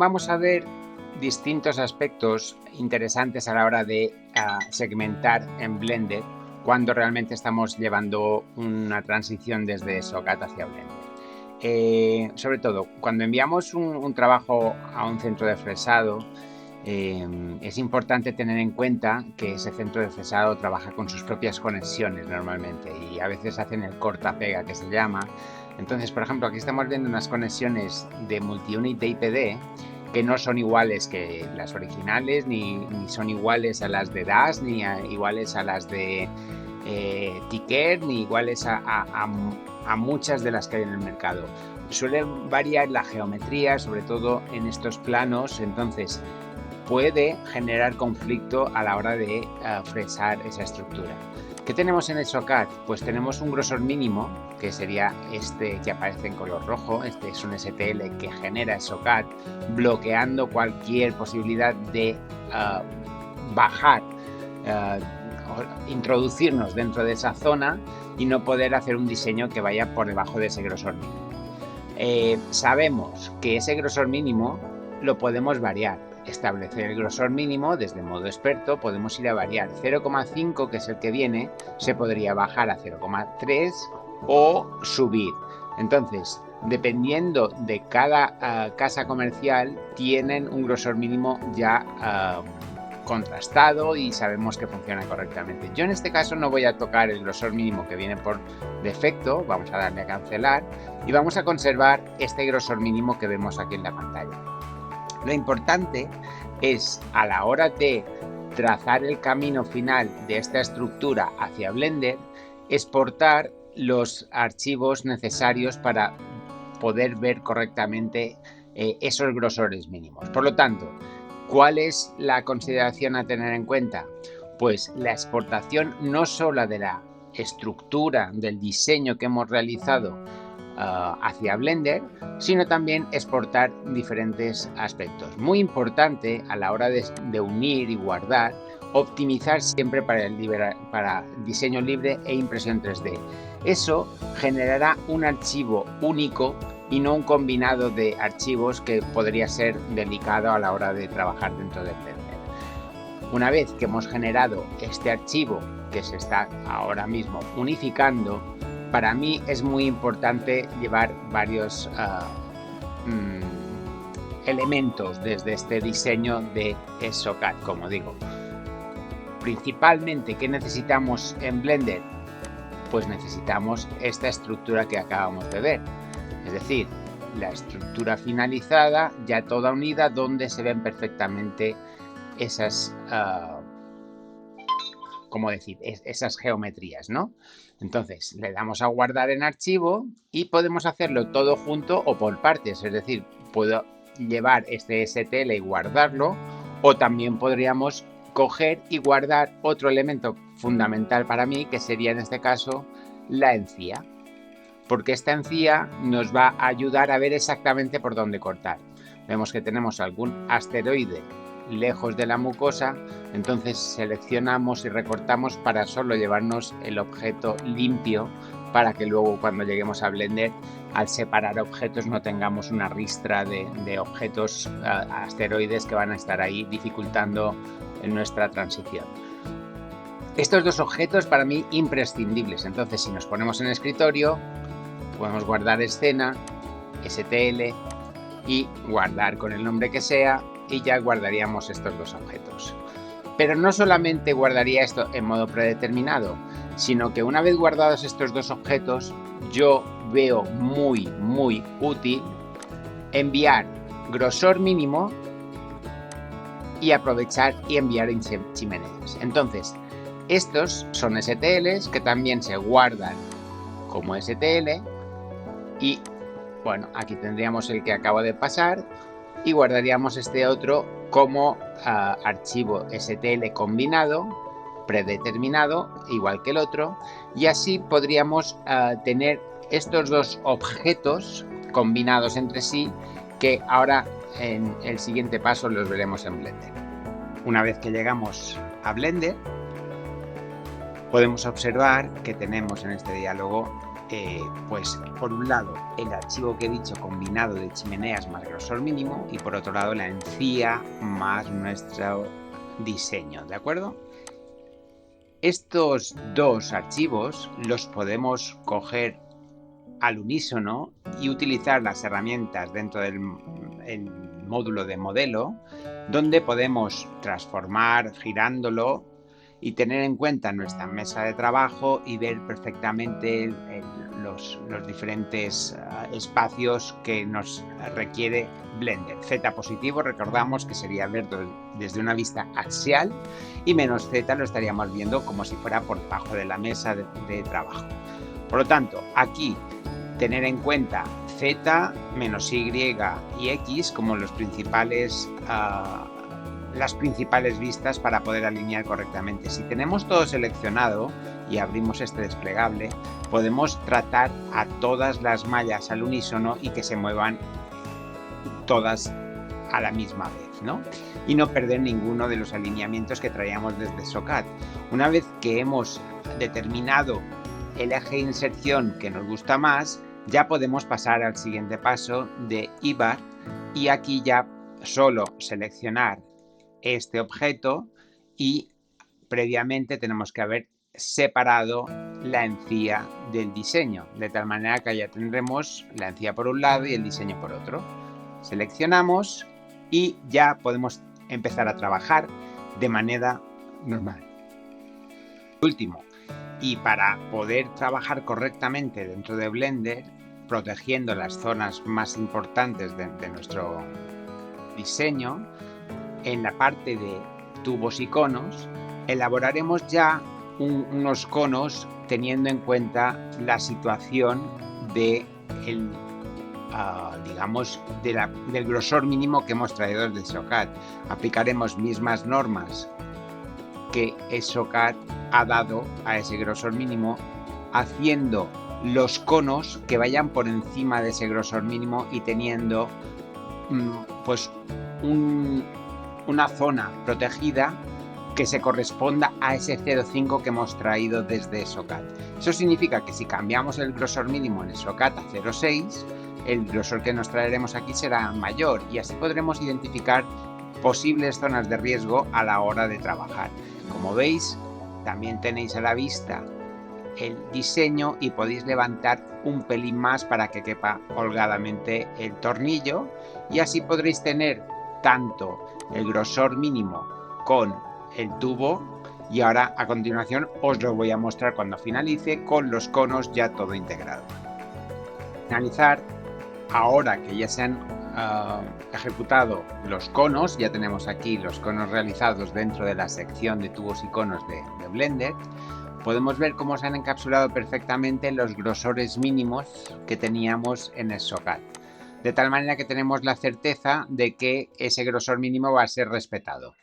Vamos a ver distintos aspectos interesantes a la hora de segmentar en Blender cuando realmente estamos llevando una transición desde SOCAD hacia Blender. Sobre todo, cuando enviamos un trabajo a un centro de fresado, es importante tener en cuenta que ese centro de fresado trabaja con sus propias conexiones normalmente y a veces hacen el corta-pega que se llama. Entonces, por ejemplo, aquí estamos viendo unas conexiones de multiunit de IPD que no son iguales que las originales, ni son iguales a las de DAS, ni iguales a las de Ticker, ni iguales a muchas de las que hay en el mercado. Suele variar la geometría, sobre todo en estos planos, entonces puede generar conflicto a la hora de fresar esa estructura. ¿Qué tenemos en el SOCAD? Pues tenemos un grosor mínimo, que sería este que aparece en color rojo. Este es un STL que genera el SOCAD, bloqueando cualquier posibilidad de bajar, introducirnos dentro de esa zona y no poder hacer un diseño que vaya por debajo de ese grosor mínimo. Sabemos que ese grosor mínimo lo podemos variar. Establecer el grosor mínimo desde modo experto, podemos ir a variar 0,5, que es el que viene, se podría bajar a 0,3 o subir. Entonces, dependiendo de cada casa comercial, tienen un grosor mínimo ya contrastado y sabemos que funciona correctamente. Yo en este caso no voy a tocar el grosor mínimo que viene por defecto, vamos a darle a cancelar y vamos a conservar este grosor mínimo que vemos aquí en la pantalla. Lo importante es, a la hora de trazar el camino final de esta estructura hacia Blender, exportar los archivos necesarios para poder ver correctamente esos grosores mínimos. Por lo tanto, ¿cuál es la consideración a tener en cuenta? Pues la exportación no solo de la estructura del diseño que hemos realizado hacia Blender, sino también exportar diferentes aspectos. Muy importante a la hora de unir y guardar, optimizar siempre para diseño libre e impresión 3D. Eso generará un archivo único y no un combinado de archivos que podría ser delicado a la hora de trabajar dentro de Blender. Una vez que hemos generado este archivo que se está ahora mismo unificando, para mí es muy importante llevar varios elementos desde este diseño de SOCAD, como digo. Principalmente, ¿qué necesitamos en Blender? Pues necesitamos esta estructura que acabamos de ver. Es decir, la estructura finalizada, ya toda unida, donde se ven perfectamente esas... esas geometrías, ¿no? Entonces, le damos a guardar en archivo y podemos hacerlo todo junto o por partes, es decir, puedo llevar este STL y guardarlo, o también podríamos coger y guardar otro elemento fundamental para mí, que sería en este caso la encía, porque esta encía nos va a ayudar a ver exactamente por dónde cortar. Vemos que tenemos algún asteroide lejos de la mucosa, entonces seleccionamos y recortamos para solo llevarnos el objeto limpio, para que luego cuando lleguemos a Blender, al separar objetos, no tengamos una ristra de objetos asteroides que van a estar ahí dificultando en nuestra transición. Estos dos objetos para mí imprescindibles. Entonces, si nos ponemos en el escritorio, podemos guardar escena, STL y guardar con el nombre que sea, y ya guardaríamos estos dos objetos. Pero no solamente guardaría esto en modo predeterminado, sino que una vez guardados estos dos objetos, yo veo muy útil enviar grosor mínimo y aprovechar y enviar en chimeneas. Entonces, estos son STLs que también se guardan como STL y, bueno, aquí tendríamos el que acabo de pasar y guardaríamos este otro como archivo STL combinado, predeterminado, igual que el otro, y así podríamos tener estos dos objetos combinados entre sí, que ahora en el siguiente paso los veremos en Blender. Una vez que llegamos a Blender, podemos observar que tenemos en este diálogo pues por un lado el archivo que he dicho combinado de chimeneas más grosor mínimo y por otro lado la encía más nuestro diseño, ¿de acuerdo? Estos dos archivos los podemos coger al unísono y utilizar las herramientas dentro del módulo de modelo, donde podemos transformar girándolo y tener en cuenta nuestra mesa de trabajo y ver perfectamente los diferentes espacios que nos requiere Blender. Z positivo, recordamos que sería verlo desde una vista axial, y menos Z lo estaríamos viendo como si fuera por debajo de la mesa de trabajo. Por lo tanto, aquí tener en cuenta Z, menos Y y X como las principales vistas para poder alinear correctamente. Si tenemos todo seleccionado y abrimos este desplegable, podemos tratar a todas las mallas al unísono y que se muevan todas a la misma vez, ¿no? Y no perder ninguno de los alineamientos que traíamos desde SOCAD. Una vez que hemos determinado el eje de inserción que nos gusta más, ya podemos pasar al siguiente paso de IBAR y aquí ya solo seleccionar este objeto y previamente tenemos que haber separado la encía del diseño, de tal manera que ya tendremos la encía por un lado y el diseño por otro. Seleccionamos y ya podemos empezar a trabajar de manera normal. Último, y para poder trabajar correctamente dentro de Blender, protegiendo las zonas más importantes de nuestro diseño, en la parte de tubos y conos, elaboraremos ya unos conos teniendo en cuenta la situación de digamos, del grosor mínimo que hemos traído desde SOCAD. Aplicaremos mismas normas que SOCAD ha dado a ese grosor mínimo, haciendo los conos que vayan por encima de ese grosor mínimo y teniendo pues una zona protegida que se corresponda a ese 0,5 que hemos traído desde SOCAD. Eso significa que si cambiamos el grosor mínimo en SOCAD a 0,6, el grosor que nos traeremos aquí será mayor y así podremos identificar posibles zonas de riesgo a la hora de trabajar. Como veis, también tenéis a la vista el diseño y podéis levantar un pelín más para que quepa holgadamente el tornillo y así podréis tener tanto el grosor mínimo con el tubo y ahora a continuación os lo voy a mostrar cuando finalice con los conos ya todo integrado. Finalizar, ahora que ya se han ejecutado los conos, ya tenemos aquí los conos realizados dentro de la sección de tubos y conos de Blender, podemos ver cómo se han encapsulado perfectamente los grosores mínimos que teníamos en el SOCAD, de tal manera que tenemos la certeza de que ese grosor mínimo va a ser respetado.